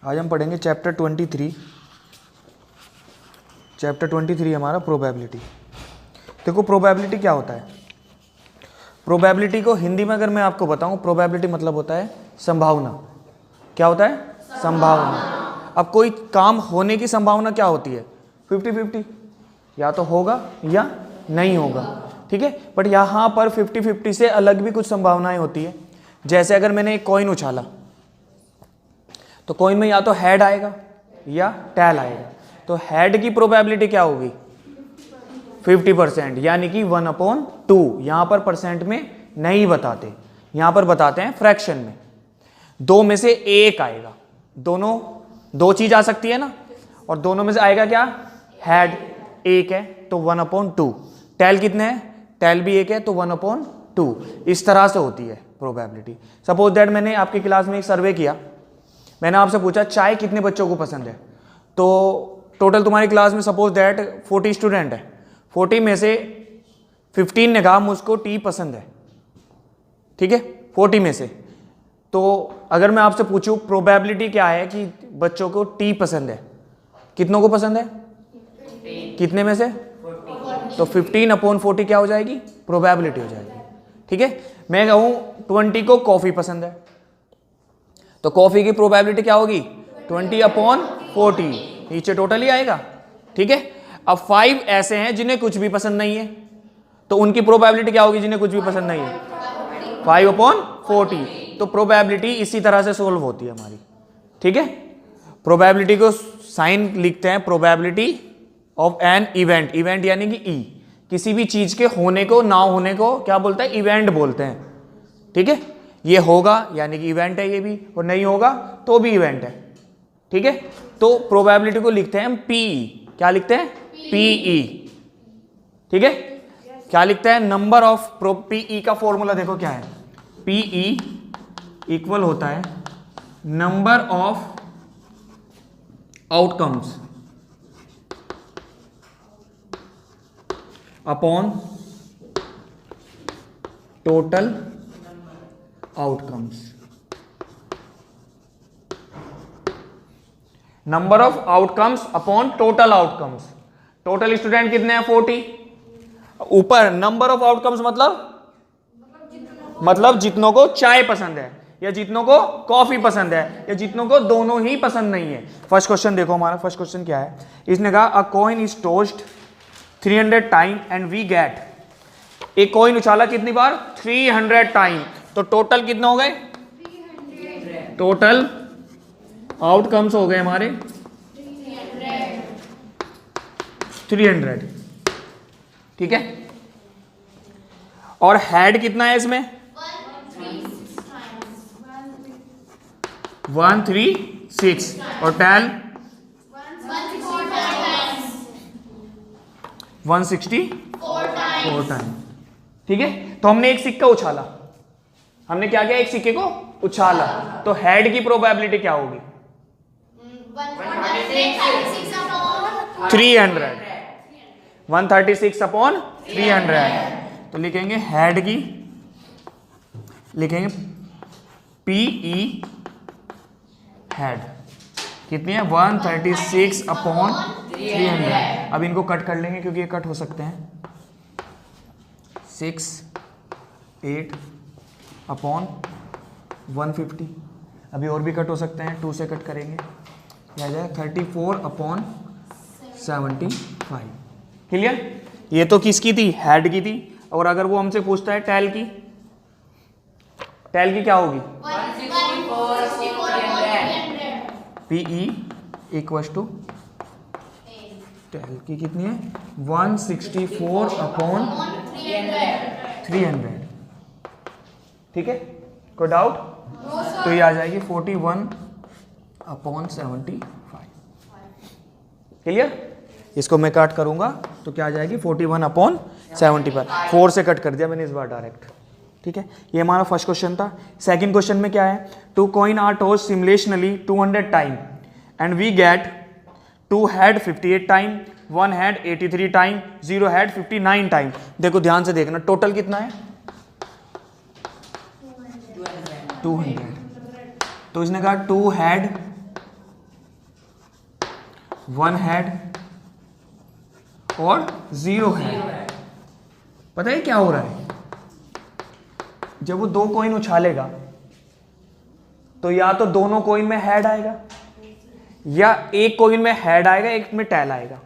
आज हम पढ़ेंगे चैप्टर 23। चैप्टर 23 हमारा प्रोबेबिलिटी। देखो प्रोबेबिलिटी क्या होता है। प्रोबेबिलिटी को हिंदी में अगर मैं आपको बताऊं, प्रोबेबिलिटी मतलब होता है संभावना। क्या होता है? संभावना। अब कोई काम होने की संभावना क्या होती है? 50-50, या तो होगा या नहीं होगा। ठीक है, बट यहाँ पर 50-50 से अलग भी कुछ संभावनाएं होती है। जैसे अगर मैंने एक कॉइन उछाला तो कॉइन में या तो हेड आएगा या टेल आएगा। तो हेड की प्रोबेबिलिटी क्या होगी? 50%, यानी कि 1/2। यहां पर परसेंट में नहीं बताते, यहां पर बताते हैं फ्रैक्शन में। दो में से एक आएगा। दोनों दो चीज आ सकती है ना, और दोनों में से आएगा क्या? हेड एक है तो 1/2। टेल कितने हैं? टेल भी एक है तो 1/2। इस तरह से होती है प्रोबेबिलिटी। सपोज दैट मैंने आपकी क्लास में एक सर्वे किया, मैंने आपसे पूछा चाय कितने बच्चों को पसंद है। तो टोटल तुम्हारी क्लास में सपोज दैट 40 स्टूडेंट है, 40 में से 15 ने कहा मुझको टी पसंद है। ठीक है, 40 में से। तो अगर मैं आपसे पूछूं प्रोबेबिलिटी क्या है कि बच्चों को टी पसंद है, कितनों को पसंद है? 15। कितने में से? 40। तो 15/40 क्या हो जाएगी? प्रोबेबिलिटी हो जाएगी। ठीक है, मैं कहूं 20 को कॉफी पसंद है, तो कॉफी की प्रोबेबिलिटी क्या होगी? 20/40। नीचे टोटल ही आएगा। ठीक है, अब 5 ऐसे हैं जिन्हें कुछ भी पसंद नहीं है, तो उनकी प्रोबेबिलिटी क्या होगी जिन्हें कुछ भी पसंद नहीं है? 5/40। तो प्रोबेबिलिटी इसी तरह से सोल्व होती है हमारी। ठीक है, प्रोबेबिलिटी को साइन लिखते हैं probability of an event. Event यानी कि ई, किसी भी चीज के होने को ना होने को क्या बोलते हैं? इवेंट बोलते हैं। ठीक है, ये होगा यानी कि इवेंट है ये भी, और नहीं होगा तो भी इवेंट है। ठीक है, तो प्रोबेबिलिटी को लिखते हैं हम पीई। क्या लिखते हैं? पीई। ठीक है, क्या लिखते हैं? नंबर ऑफ पीई का फॉर्मूला देखो क्या है। पीई इक्वल होता है number of outcomes upon total outcomes. Number of outcomes upon total outcomes. Total student कितने हैं? 40। ऊपर नंबर ऑफ आउटकम्स मतलब जितनों को चाय पसंद है, या जितनों को कॉफी पसंद है, या जितनों को दोनों ही पसंद नहीं है। फर्स्ट क्वेश्चन देखो, हमारा फर्स्ट क्वेश्चन क्या है। इसने कहा a coin is tossed 300 time and we get. एक कॉइन उछाला कितनी बार? 300 टाइम। तो टोटल कितने हो गए? 300। टोटल आउटकम्स हो गए हमारे 300। ठीक है, और हेड कितना है इसमें? 136। और टेल 164 टाइम। ठीक है, तो हमने एक सिक्का उछाला। हमने क्या किया? एक सिक्के को उछाला। तो हेड की प्रोबेबिलिटी क्या होगी? 300। 136/300। तो लिखेंगे हेड की, लिखेंगे पीई हेड कितनी है? 136/300। अब इनको कट कर लेंगे क्योंकि ये कट हो सकते हैं। 6, 8/150। अभी और भी कट हो सकते हैं, 2 से कट करेंगे, क्या जाए? 34/75। क्लियर? ये तो किसकी थी? हेड की थी। और अगर वो हमसे पूछता है टेल की, टेल की क्या होगी? पीई इक्वल टू टेल की कितनी है? 164/300। ठीक है, कोई डाउट? तो ये आ जाएगी 41/75। क्लियर? इसको मैं काट करूंगा तो क्या आ जाएगी? 41/75। 4 से कट कर दिया मैंने इस बार डायरेक्ट। ठीक है, ये हमारा फर्स्ट क्वेश्चन था। सेकंड क्वेश्चन में क्या है? 2 coin are tossed simultaneously 200 time and we get 2 head 58 time, 1 head 83 time, 0 head 59 time. देखो ध्यान से देखना, टोटल कितना है? 200। तो इसने कहा 2 हेड 1 हेड और 0 हेड। पता है क्या हो रहा है, जब वो 2 कॉइन उछालेगा तो या तो दोनों कॉइन में हेड आएगा, या एक कॉइन में हेड आएगा, एक में टेल आएगा,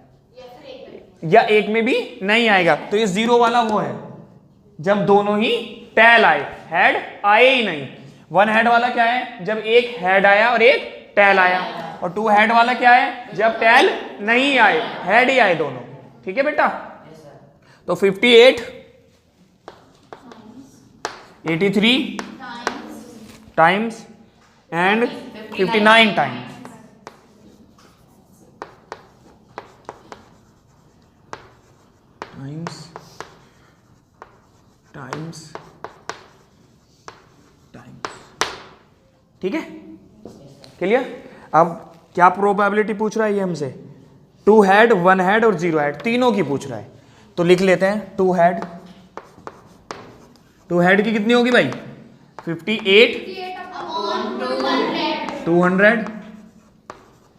या एक में भी नहीं आएगा। तो ये 0 वाला वो है जब दोनों ही टेल आए, हेड आए ही नहीं। 1 हेड वाला क्या है, जब एक हेड आया और एक टेल आया। और 2 हेड वाला क्या है, जब टेल नहीं आए, हेड ही आए दोनों। ठीक है बेटा, तो 58 83 टाइम्स एंड 59 टाइम्स। टाइम्स ठीक है, क्लियर। अब क्या प्रोबेबिलिटी पूछ रहा है ये हमसे, 2 हेड 1 हेड और 0 हेड तीनों की पूछ रहा है। तो लिख लेते हैं 2 हेड, 2 हेड की कितनी होगी भाई, 58 200,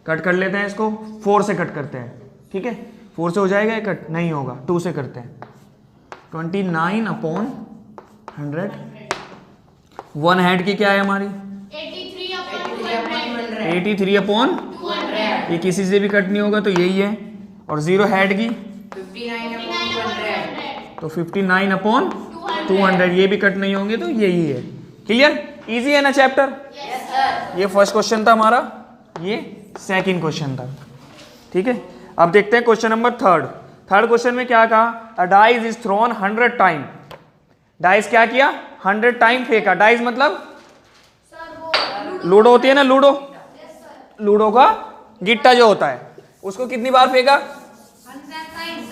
कट कर लेते हैं इसको, 4 से कट करते हैं। ठीक है, 4 से हो जाएगा कट, नहीं होगा, 2 से करते हैं, 29/100। 1 हेड की क्या है हमारी, 83/200, ये किसी से भी कट नहीं होगा तो यही है। और 0 हेड की 59/100, तो 59/200, ये भी कट नहीं होंगे तो यही है। क्लियर, इजी है ना चैप्टर। ये फर्स्ट क्वेश्चन था हमारा, ये सेकंड क्वेश्चन था। ठीक है, अब देखते हैं क्वेश्चन नंबर थर्ड क्वेश्चन में क्या कहा, अ dice is throne 100 time. Dice क्या किया, 100 टाइम फेंका। डाइस मतलब लूडो होती है ना, लूडो का गिट्टा जो होता है, उसको कितनी बार फेंका,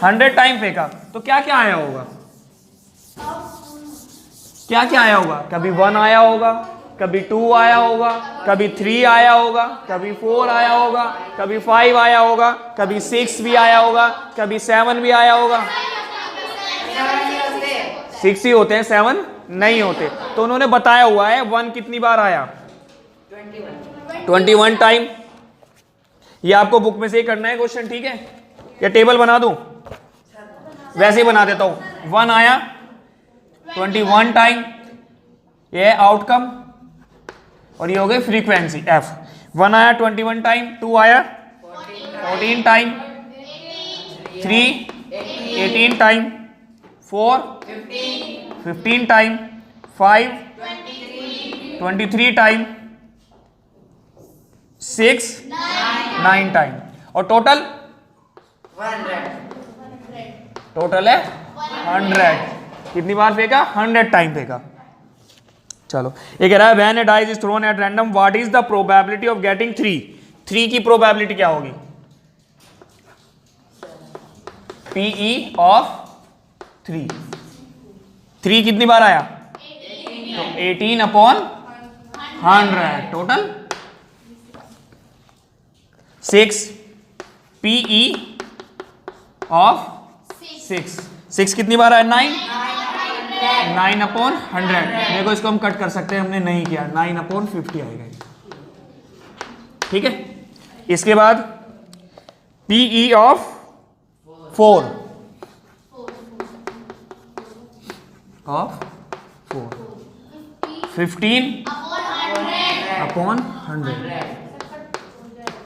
100 टाइम फेंका। तो क्या क्या आया होगा, क्या क्या आया होगा, कभी 1 आया होगा, कभी 2 आया होगा, कभी 3 आया होगा, कभी 4 आया होगा, कभी 5 आया होगा, कभी 6 भी आया होगा, कभी 7 भी आया होगा। 6 ही होते हैं, 7 नहीं होते। तो उन्होंने बताया हुआ है 1 कितनी बार आया, 21 टाइम। ये आपको बुक में से ही करना है क्वेश्चन, ठीक है, या टेबल बना दूं, वैसे ही बना देता हूं। 1 आया 21 टाइम, ये आउटकम, और ये हो गई फ्रीक्वेंसी f। 1 आया 21 टाइम, 2 आया 14 time, 3 18 time, 4 15 time, 5 23 time, 6 9 time, और टोटल है 100। कितनी बार फेंका, 100 टाइम फेंका। चलो, ये कह रहा है when a dice is throne at random what is the probability of getting 3 की प्रोबेबिलिटी क्या होगी, PE ऑफ 3 कितनी बार आया, तो 18/100 टोटल। 6 PE ऑफ 6 कितनी बार आया, 9/100। देखो इसको हम कट कर सकते हैं, हमने नहीं किया, 9/50 आएगा। ठीक है, इसके बाद PE ऑफ 4 15/100,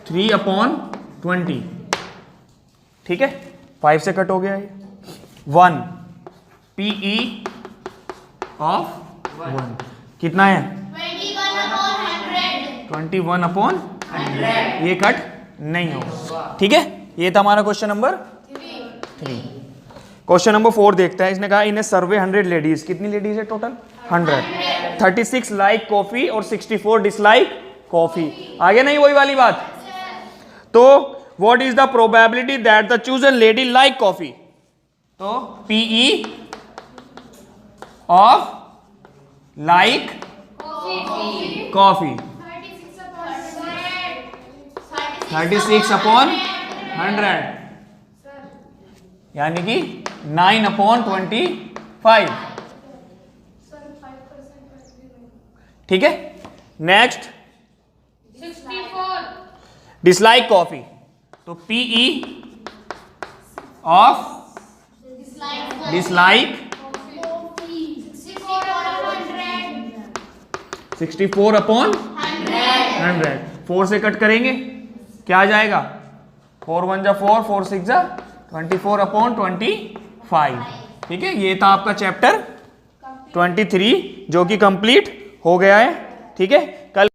3/20। ठीक है, 5 से कट हो गया ये। 1 PE ऑफ 1 कितना है, 21/100, ये कट नहीं होगा। ठीक है, ये था हमारा क्वेश्चन नंबर 3। क्वेश्चन नंबर 4 देखते हैं। इसने कहा इन सर्वे 100 लेडीज, कितनी लेडीज है टोटल, 100। 36 लाइक कॉफी और 64 डिसलाइक कॉफी। आगे नहीं वही वाली बात। तो what is the probability that the chosen lady like coffee, तो PE ऑफ लाइक कॉफी 36/100, यानी कि 9/25। ठीक है, नेक्स्ट डिसलाइक कॉफी। तो पीई ऑफ डिसलाइक 64 अपॉन 100। 4 से कट करेंगे क्या आ जाएगा? 4 1 जा 4, 4 6 जा 24 अपॉन 25। ठीक है, ये था आपका चैप्टर 23 जो कि कंप्लीट हो गया है। ठीक है, कल